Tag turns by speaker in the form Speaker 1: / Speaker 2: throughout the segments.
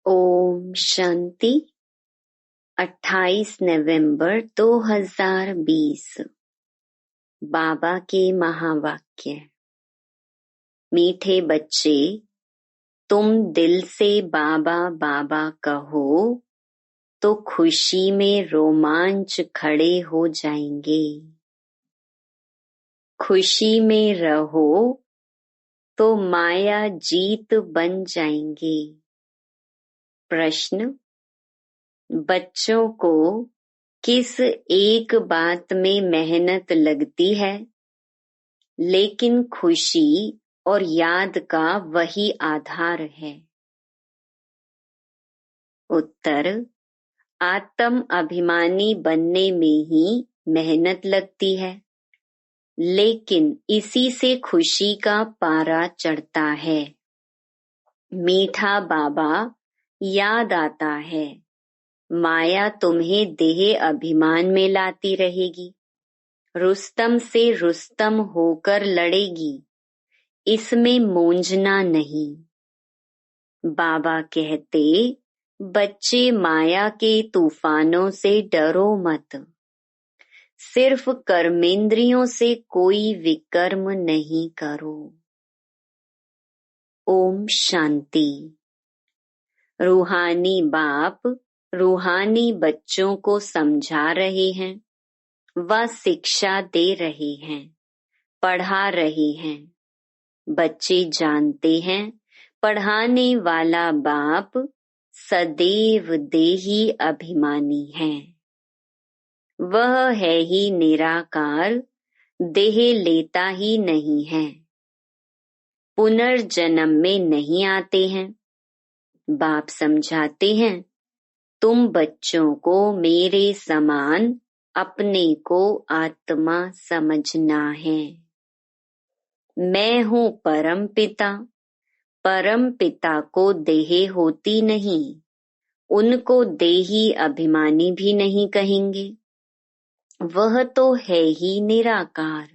Speaker 1: ओम शांति। 28 नवंबर 2020। बाबा के महावाक्य। मीठे बच्चे, तुम दिल से बाबा बाबा कहो तो खुशी में रोमांच खड़े हो जाएंगे। खुशी में रहो तो माया जीत बन जाएंगे। प्रश्न: बच्चों को किस एक बात में मेहनत लगती है, लेकिन खुशी और याद का वही आधार है? उत्तर: आत्म अभिमानी बनने में ही मेहनत लगती है, लेकिन इसी से खुशी का पारा चढ़ता है। मीठा बाबा याद आता है, माया तुम्हें देह अभिमान में लाती रहेगी, रुस्तम से रुस्तम होकर लड़ेगी, इसमें मूंझना नहीं। बाबा कहते, बच्चे माया के तूफानों से डरो मत, सिर्फ कर्मेंद्रियों से कोई विकर्म नहीं करो। ओम शांति। रूहानी बाप रूहानी बच्चों को समझा रहे हैं, व शिक्षा दे रहे हैं, पढ़ा रहे हैं। बच्चे जानते हैं, पढ़ाने वाला बाप सदैव देही अभिमानी है। वह है ही निराकार, देह लेता ही नहीं है, पुनर्जन्म में नहीं आते हैं। बाप समझाते हैं, तुम बच्चों को मेरे समान अपने को आत्मा समझना है। मैं हूँ परम पिता। परम पिता को देह होती नहीं, उनको देही अभिमानी भी नहीं कहेंगे, वह तो है ही निराकार।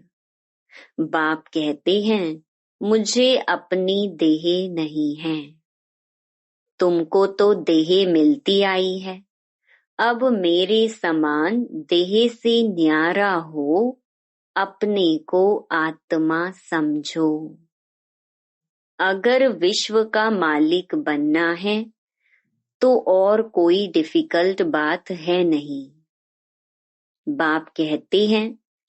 Speaker 1: बाप कहते हैं, मुझे अपनी देह नहीं है। तुमको तो देह मिलती आई है, अब मेरे समान देह से न्यारा हो, अपने को आत्मा समझो। अगर विश्व का मालिक बनना है तो और कोई डिफिकल्ट बात है नहीं। बाप कहते हैं,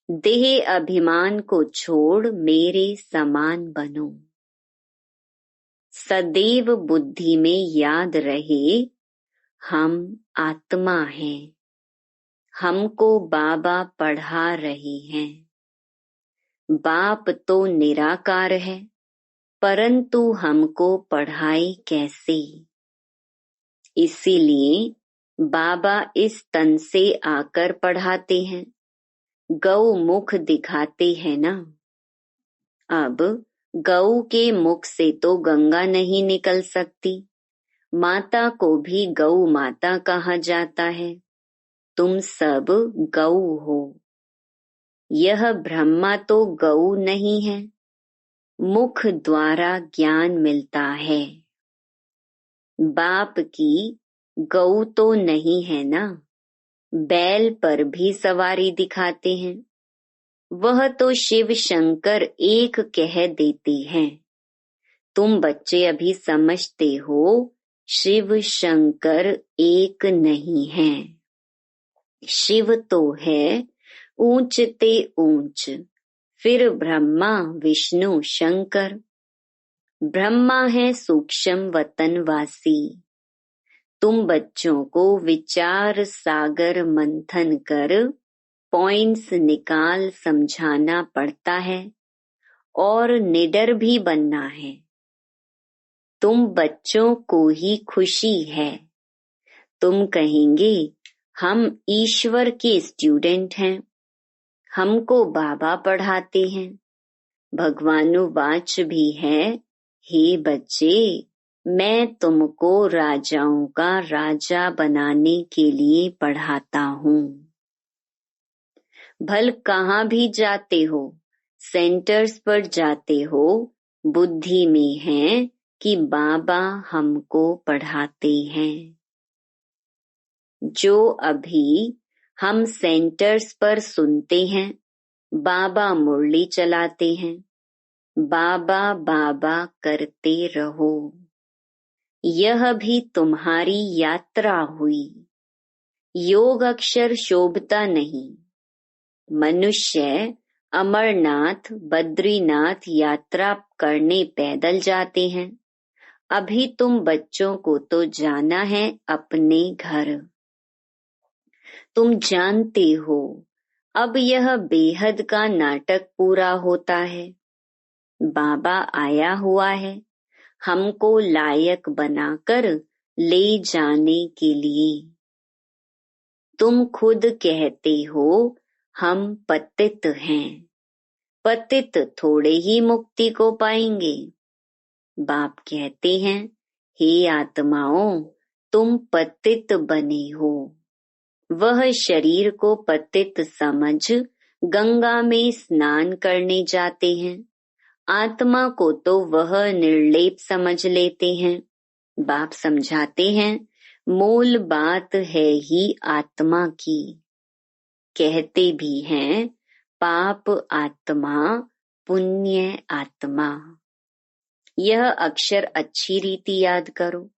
Speaker 1: देह अभिमान को छोड़ मेरे समान बनो। सदैव बुद्धि में याद रहे, हम आत्मा हैं, हमको बाबा पढ़ा रहे हैं। बाप तो निराकार है, परंतु हमको पढ़ाए कैसे? इसीलिए बाबा इस तन से आकर पढ़ाते हैं, गौ मुख दिखाते हैं ना। अब गौ के मुख से तो गंगा नहीं निकल सकती, माता को भी गौ माता कहा जाता है। तुम सब गौ हो। यह ब्रह्मा तो गौ नहीं है, मुख द्वारा ज्ञान मिलता है। बाप की गौ तो नहीं है ना, बैल पर भी सवारी दिखाते हैं। वह तो शिव शंकर एक कह देते हैं। तुम बच्चे अभी समझते हो, शिव शंकर एक नहीं है। शिव तो है ऊंच ते ऊंच, फिर ब्रह्मा विष्णु शंकर। ब्रह्मा है सूक्ष्म वतनवासी। तुम बच्चों को विचार सागर मंथन कर पॉइंट्स निकाल समझाना पड़ता है और निडर भी बनना है। तुम बच्चों को ही खुशी है। तुम कहेंगे, हम ईश्वर के स्टूडेंट हैं, हमको बाबा पढ़ाते हैं। भगवानुवाच भी है, हे बच्चे, मैं तुमको राजाओं का राजा बनाने के लिए पढ़ाता हूँ। भल कहाँ भी जाते हो, सेंटर्स पर जाते हो, बुद्धि में है कि बाबा हमको पढ़ाते हैं। जो अभी हम सेंटर्स पर सुनते हैं, बाबा मुरली चलाते हैं, बाबा बाबा करते रहो। यह भी तुम्हारी यात्रा हुई। योग अक्षर शोभता नहीं। मनुष्य अमरनाथ, बद्रीनाथ यात्रा करने पैदल जाते हैं। अभी तुम बच्चों को तो जाना है अपने घर। तुम जानते हो अब यह बेहद का नाटक पूरा होता है। बाबा आया हुआ है हमको लायक बनाकर ले जाने के लिए। तुम खुद कहते हो हम पतित हैं। पतित थोड़े ही मुक्ति को पाएंगे। बाप कहते हैं, हे आत्माओं, तुम पतित बने हो। वह शरीर को पतित समझ गंगा में स्नान करने जाते हैं। आत्मा को तो वह निर्लेप समझ लेते हैं। बाप समझाते हैं, मूल बात है ही आत्मा की। कहते भी हैं, पाप आत्मा, पुण्य आत्मा। यह अक्षर अच्छी रीति याद करो।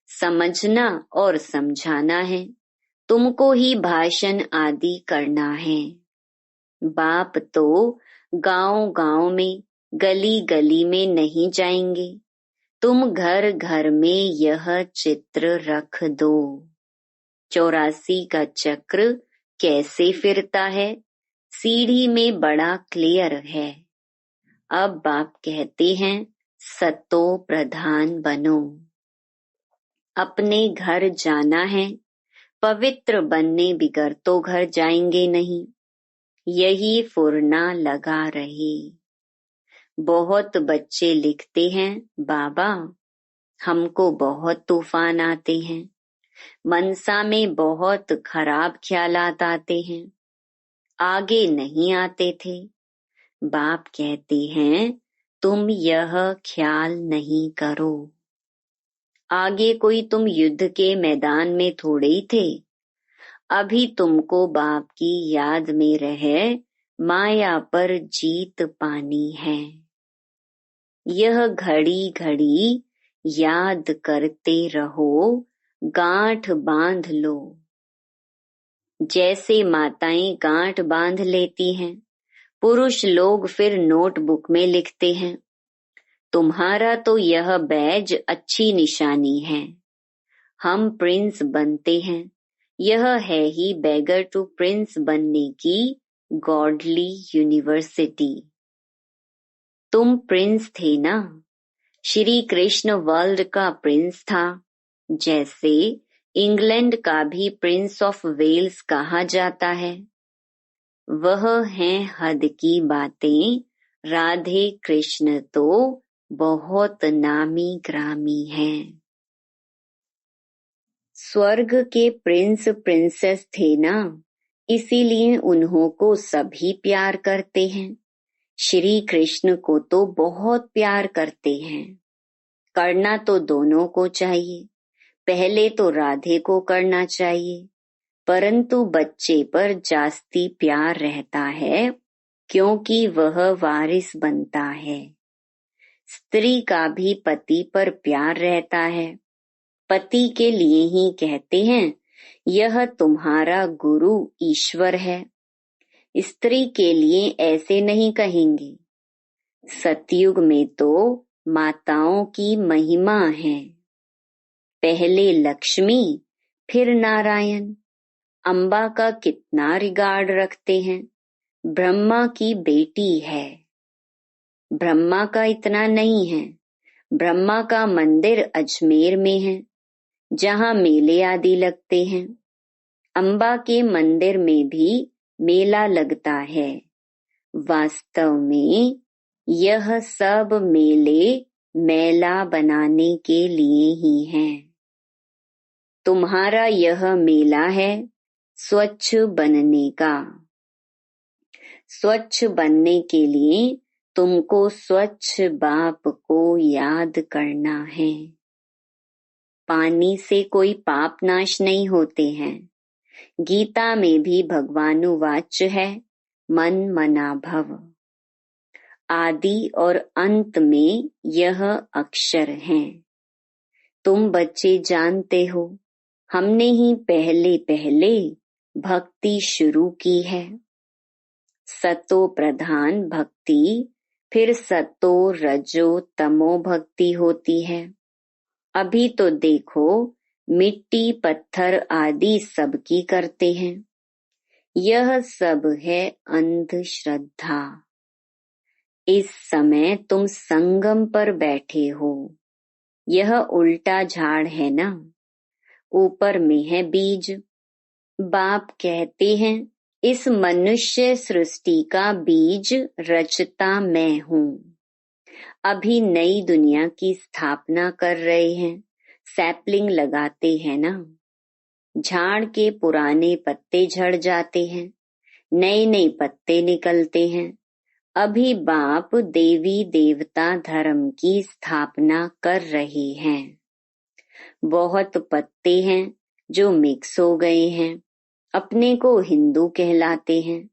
Speaker 1: समझना और समझाना है। तुमको ही भाषण आदि करना है। बाप तो गांव-गांव में, गली-गली में नहीं जाएंगे। तुम घर घर में यह चित्र रख दो। 84 का चक्र कैसे फिरता है, सीढ़ी में बड़ा क्लियर है। अब बाप कहते हैं, सतो प्रधान बनो। अपने घर जाना है। पवित्र बनने बिगर तो घर जाएंगे नहीं। यही फुरना लगा रहे। बहुत बच्चे लिखते हैं, बाबा हमको बहुत तूफान आते हैं। मनसा में बहुत खराब ख्यालात आते हैं। आगे नहीं आते थे। बाप कहते हैं, तुम यह ख्याल नहीं करो। आगे कोई तुम युद्ध के मैदान में थोड़े ही थे। अभी तुमको बाप की याद में रह माया पर जीत पानी है। यह घड़ी घड़ी याद करते रहो, गांठ बांध लो। जैसे माताएं गांठ बांध लेती हैं, पुरुष लोग फिर नोटबुक में लिखते हैं। तुम्हारा तो यह बैज अच्छी निशानी है। हम प्रिंस बनते हैं। यह है ही बेगर टू प्रिंस बनने की गॉडली यूनिवर्सिटी। तुम प्रिंस थे ना। श्री कृष्ण वर्ल्ड का प्रिंस था। जैसे इंग्लैंड का भी प्रिंस ऑफ वेल्स कहा जाता है। वह हैं हद की बातें। राधे कृष्ण तो बहुत नामी ग्रामी हैं। स्वर्ग के प्रिंस प्रिंसेस थे ना, इसीलिए उन्हों को सभी प्यार करते हैं। श्री कृष्ण को तो बहुत प्यार करते हैं। करना तो दोनों को चाहिए। पहले तो राधे को करना चाहिए, परंतु बच्चे पर जास्ती प्यार रहता है क्योंकि वह वारिस बनता है। स्त्री का भी पति पर प्यार रहता है। पति के लिए ही कहते हैं, यह तुम्हारा गुरु ईश्वर है। स्त्री के लिए ऐसे नहीं कहेंगे। सतयुग में तो माताओं की महिमा है। पहले लक्ष्मी, फिर नारायण। अम्बा का कितना रिगार्ड रखते हैं। ब्रह्मा की बेटी है। ब्रह्मा का इतना नहीं है। ब्रह्मा का मंदिर अजमेर में है, जहाँ मेले आदि लगते हैं। अम्बा के मंदिर में भी मेला लगता है। वास्तव में यह सब मेले मेला बनाने के लिए ही हैं। तुम्हारा यह मेला है स्वच्छ बनने का। स्वच्छ बनने के लिए तुमको स्वच्छ बाप को याद करना है। पानी से कोई पाप नाश नहीं होते हैं। गीता में भी भगवानुवाच है, मन मना भव। आदि और अंत में यह अक्षर हैं। तुम बच्चे जानते हो, हमने ही पहले पहले भक्ति शुरू की है। सतो प्रधान भक्ति, फिर सतो रजो तमो भक्ति होती है। अभी तो देखो, मिट्टी पत्थर आदि सबकी करते हैं। यह सब है अंधश्रद्धा। इस समय तुम संगम पर बैठे हो। यह उल्टा झाड़ है ना, ऊपर में है बीज। बाप कहते हैं, इस मनुष्य सृष्टि का बीज रचता मैं हूँ। अभी नई दुनिया की स्थापना कर रहे हैं, सैपलिंग लगाते हैं ना। झाड़ के पुराने पत्ते झड़ जाते हैं, नए नए पत्ते निकलते हैं। अभी बाप देवी देवता धर्म की स्थापना कर रहे हैं। बहुत पत्ते हैं जो मिक्स हो गए हैं, अपने को हिंदू कहलाते हैं।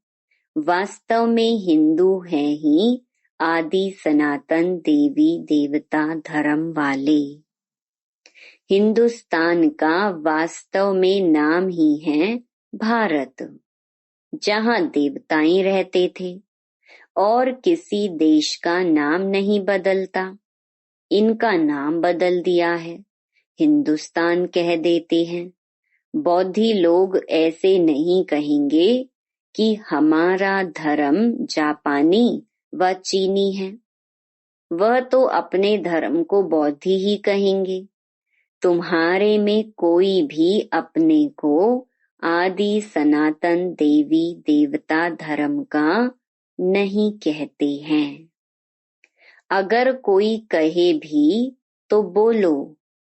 Speaker 1: वास्तव में हिंदू हैं ही आदि सनातन देवी देवता धर्म वाले। हिंदुस्तान का वास्तव में नाम ही है भारत, जहाँ देवताएं रहते थे। और किसी देश का नाम नहीं बदलता, इनका नाम बदल दिया है, हिंदुस्तान कह देते हैं। बौद्धि लोग ऐसे नहीं कहेंगे कि हमारा धर्म जापानी व चीनी है। वह तो अपने धर्म को बौद्धि ही कहेंगे। तुम्हारे में कोई भी अपने को आदि सनातन देवी देवता धर्म का नहीं कहते हैं। अगर कोई कहे भी तो बोलो,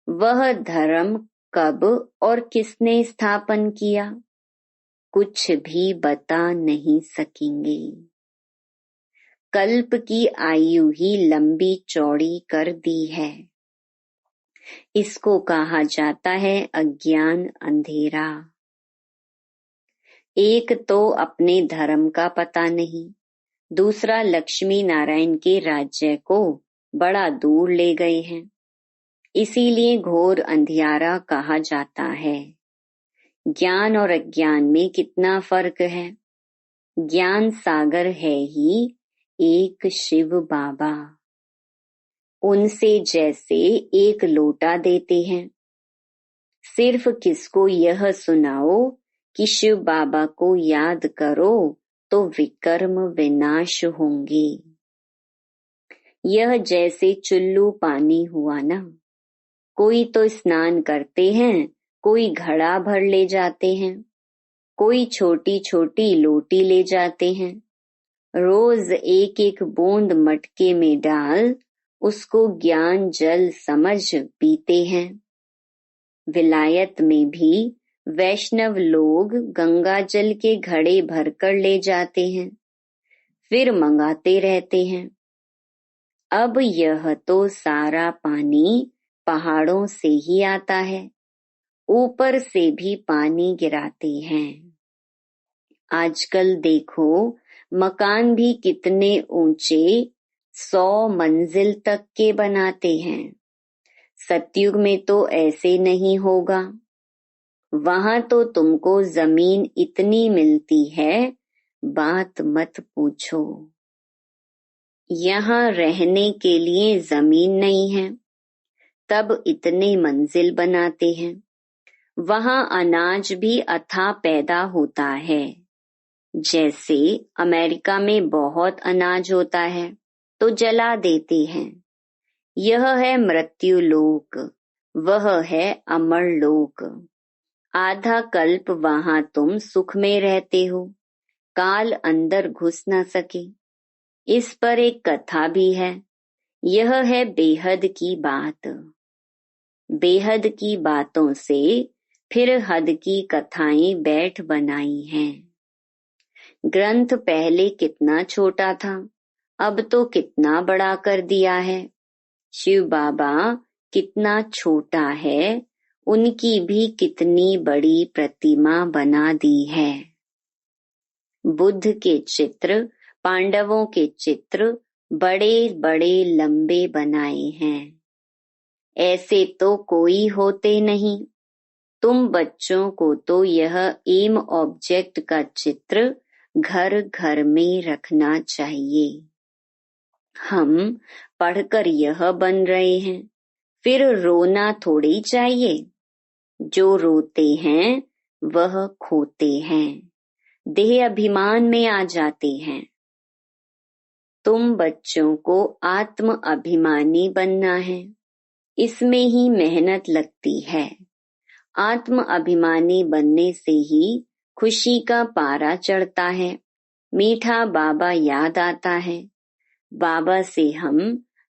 Speaker 1: वह धर्म कब और किसने स्थापन किया? कुछ भी बता नहीं सकेंगे। कल्प की आयु ही लंबी चौड़ी कर दी है। इसको कहा जाता है अज्ञान अंधेरा। एक तो अपने धर्म का पता नहीं, दूसरा लक्ष्मी नारायण के राज्य को बड़ा दूर ले गए हैं। इसीलिए घोर अंधियारा कहा जाता है। ज्ञान और अज्ञान में कितना फर्क है। ज्ञान सागर है ही एक शिव बाबा। उनसे जैसे एक लोटा देते हैं। सिर्फ किसको यह सुनाओ कि शिव बाबा को याद करो तो विकर्म विनाश होंगे। यह जैसे चुल्लू पानी हुआ ना, कोई तो स्नान करते हैं, कोई घड़ा भर ले जाते हैं, कोई छोटी छोटी लोटी ले जाते हैं। रोज एक एक बूंद मटके में डाल उसको ज्ञान जल समझ पीते हैं। विलायत में भी वैष्णव लोग गंगा जल के घड़े भरकर ले जाते हैं, फिर मंगाते रहते हैं। अब यह तो सारा पानी पहाड़ों से ही आता है, ऊपर से भी पानी गिराते हैं। आजकल देखो, मकान भी कितने ऊंचे 100 मंजिल तक के बनाते हैं। सतयुग में तो ऐसे नहीं होगा। वहां तो तुमको जमीन इतनी मिलती है, बात मत पूछो। यहाँ रहने के लिए जमीन नहीं है, तब इतने मंजिल बनाते हैं। वहां अनाज भी अथाह पैदा होता है। जैसे अमेरिका में बहुत अनाज होता है तो जला देते हैं। यह है मृत्यु लोक, वह है अमर लोक। आधा कल्प वहां तुम सुख में रहते हो, काल अंदर घुस न सके। इस पर एक कथा भी है। यह है बेहद की बात। बेहद की बातों से फिर हद की कथाएं बैठ बनाई हैं। ग्रंथ पहले कितना छोटा था, अब तो कितना बड़ा कर दिया है। शिव बाबा कितना छोटा है, उनकी भी कितनी बड़ी प्रतिमा बना दी है। बुद्ध के चित्र, पांडवों के चित्र बड़े बड़े लंबे बनाए हैं। ऐसे तो कोई होते नहीं। तुम बच्चों को तो यह एम ऑब्जेक्ट का चित्र घर घर में रखना चाहिए। हम पढ़कर यह बन रहे हैं, फिर रोना थोड़ी चाहिए। जो रोते हैं वह खोते हैं, देह अभिमान में आ जाते हैं। तुम बच्चों को आत्म अभिमानी बनना है, इसमें ही मेहनत लगती है। आत्म अभिमानी बनने से ही खुशी का पारा चढ़ता है, मीठा बाबा याद आता है। बाबा से हम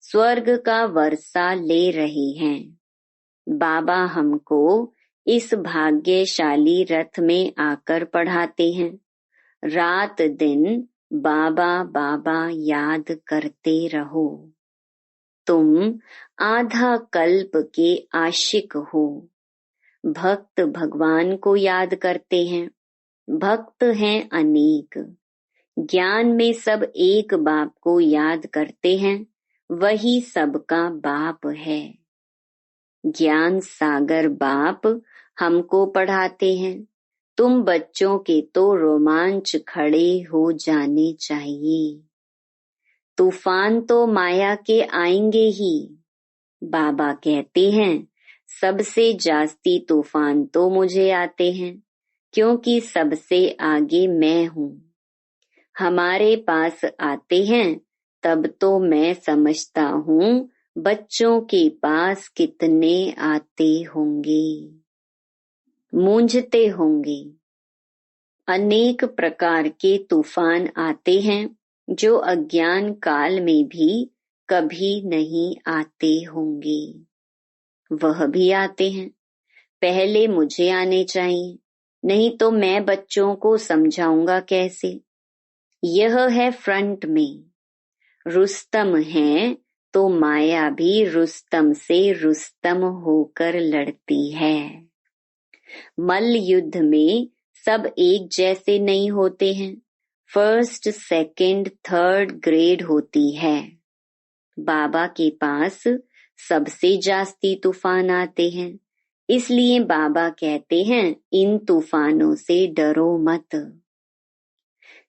Speaker 1: स्वर्ग का वर्षा ले रहे हैं। बाबा हमको इस भाग्यशाली रथ में आकर पढ़ाते हैं। रात दिन बाबा बाबा याद करते रहो। तुम आधा कल्प के आशिक हो। भक्त भगवान को याद करते हैं। भक्त हैं अनेक। ज्ञान में सब एक बाप को याद करते हैं, वही सबका बाप है। ज्ञान सागर बाप हमको पढ़ाते हैं। तुम बच्चों के तो रोमांच खड़े हो जाने चाहिए। तूफान तो माया के आएंगे ही। बाबा कहते हैं सबसे जास्ती तूफान तो मुझे आते हैं, क्योंकि सबसे आगे मैं हूँ। हमारे पास आते हैं तब तो मैं समझता हूँ बच्चों के पास कितने आते होंगे, मूंझते होंगे। अनेक प्रकार के तूफान आते हैं जो अज्ञान काल में भी कभी नहीं आते होंगे। वह भी आते हैं, पहले मुझे आने चाहिए, नहीं तो मैं बच्चों को समझाऊंगा कैसे। यह है फ्रंट में। रुस्तम है तो माया भी रुस्तम से रुस्तम होकर लड़ती है। मल्ल युद्ध में सब एक जैसे नहीं होते हैं। फर्स्ट, सेकंड, थर्ड ग्रेड होती है। बाबा के पास सबसे जास्ती तूफान आते हैं, इसलिए बाबा कहते हैं इन तूफानों से डरो मत।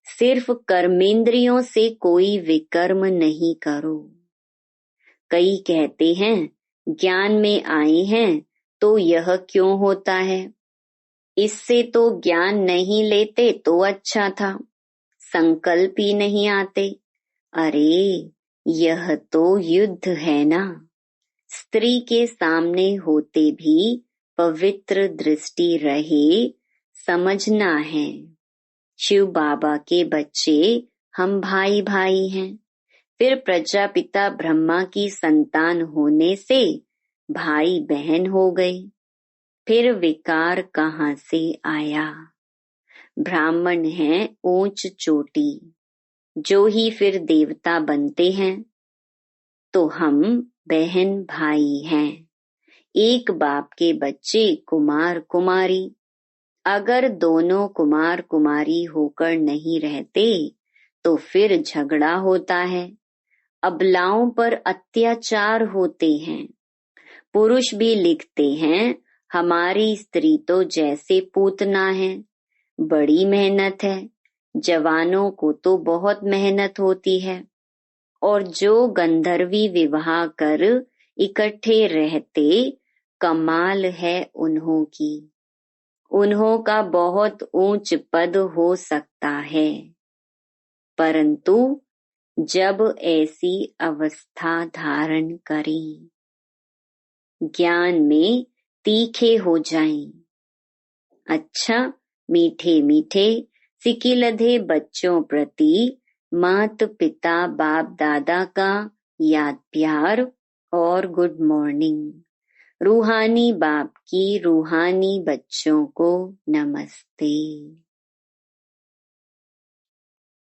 Speaker 1: सिर्फ कर्मेंद्रियों से कोई विकर्म नहीं करो। कई कहते हैं ज्ञान में आए हैं तो यह क्यों होता है, इससे तो ज्ञान नहीं लेते तो अच्छा था, संकल्प ही नहीं आते। अरे यह तो युद्ध है ना। स्त्री के सामने होते भी पवित्र दृष्टि रहे, समझना है। शिव बाबा के बच्चे हम भाई भाई हैं। फिर प्रजापिता ब्रह्मा की संतान होने से भाई बहन हो गए। फिर विकार कहाँ से आया। ब्राह्मण हैं ऊंच चोटी, जो ही फिर देवता बनते हैं। तो हम बहन भाई हैं, एक बाप के बच्चे कुमार कुमारी। अगर दोनों कुमार कुमारी होकर नहीं रहते तो फिर झगड़ा होता है, अबलाओं पर अत्याचार होते हैं। पुरुष भी लिखते हैं हमारी स्त्री तो जैसे पूतना है, बड़ी मेहनत है। जवानों को तो बहुत मेहनत होती है, और जो गंधर्वी विवाह कर इकट्ठे रहते, कमाल है उन्हों की। उन्हों का बहुत ऊंच पद हो सकता है, परंतु जब ऐसी अवस्था धारण करें, ज्ञान में तीखे हो जाएं। अच्छा, मीठे मीठे सिकिलधे बच्चों प्रति मात पिता बाप दादा का याद प्यार और गुड मॉर्निंग। रूहानी बाप की रूहानी बच्चों को नमस्ते।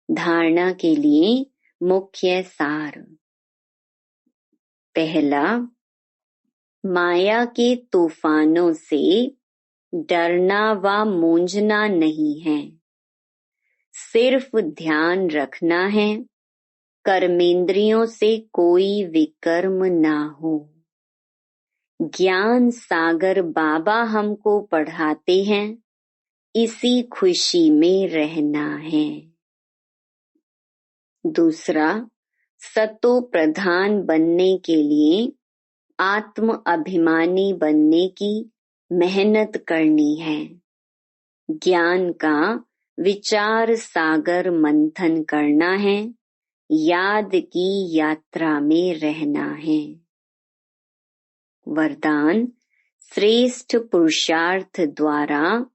Speaker 1: धारणा के लिए मुख्य सार। पहला, माया के तूफानों से डरना व मूंझना नहीं है, सिर्फ ध्यान रखना है कर्मेंद्रियों से कोई विकर्म ना हो। ज्ञान सागर बाबा हमको पढ़ाते हैं, इसी खुशी में रहना है। दूसरा, सतो प्रधान बनने के लिए आत्म अभिमानी बनने की मेहनत करनी है। ज्ञान का विचार सागर मंथन करना है, याद की यात्रा में रहना है। वरदान, श्रेष्ठ पुरुषार्थ द्वारा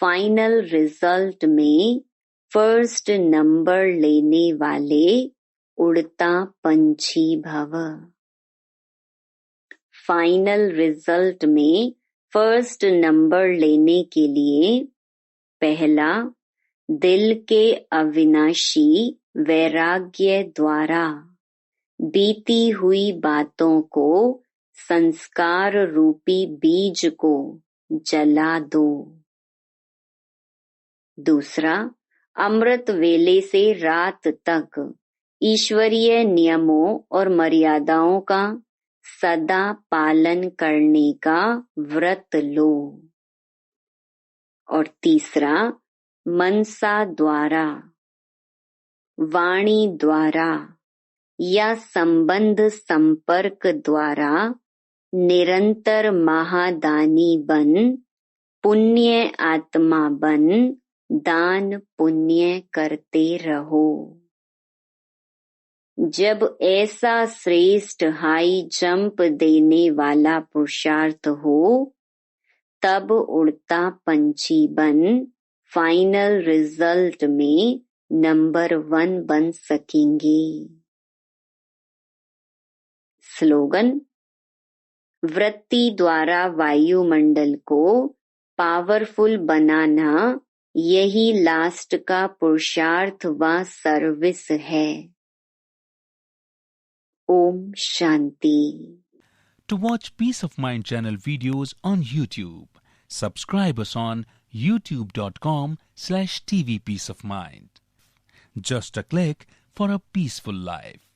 Speaker 1: फाइनल रिजल्ट में फर्स्ट नंबर लेने वाले उड़ता पंछी भव। फाइनल रिजल्ट में फर्स्ट नंबर लेने के लिए पहला, दिल के अविनाशी वैराग्य द्वारा बीती हुई बातों को, संस्कार रूपी बीज को जला दो। दूसरा, अमृत वेले से रात तक ईश्वरीय नियमों और मर्यादाओं का सदा पालन करने का व्रत लो। और तीसरा, मनसा द्वारा, वाणी द्वारा या संबंध संपर्क द्वारा निरंतर महादानी बन, पुण्य आत्मा बन, दान पुण्य करते रहो। जब ऐसा श्रेष्ठ हाई जंप देने वाला पुरुषार्थ हो, तब उड़ता पंछी बन फाइनल रिजल्ट में नंबर 1 बन सकेंगे। स्लोगन, वृत्ति द्वारा वायुमंडल को पावरफुल बनाना, यही लास्ट का पुरुषार्थ व सर्विस है। Om Shanti.
Speaker 2: To watch Peace of Mind channel videos on YouTube, subscribe us on youtube.com/tvpeaceofmind. Just a click for a peaceful life.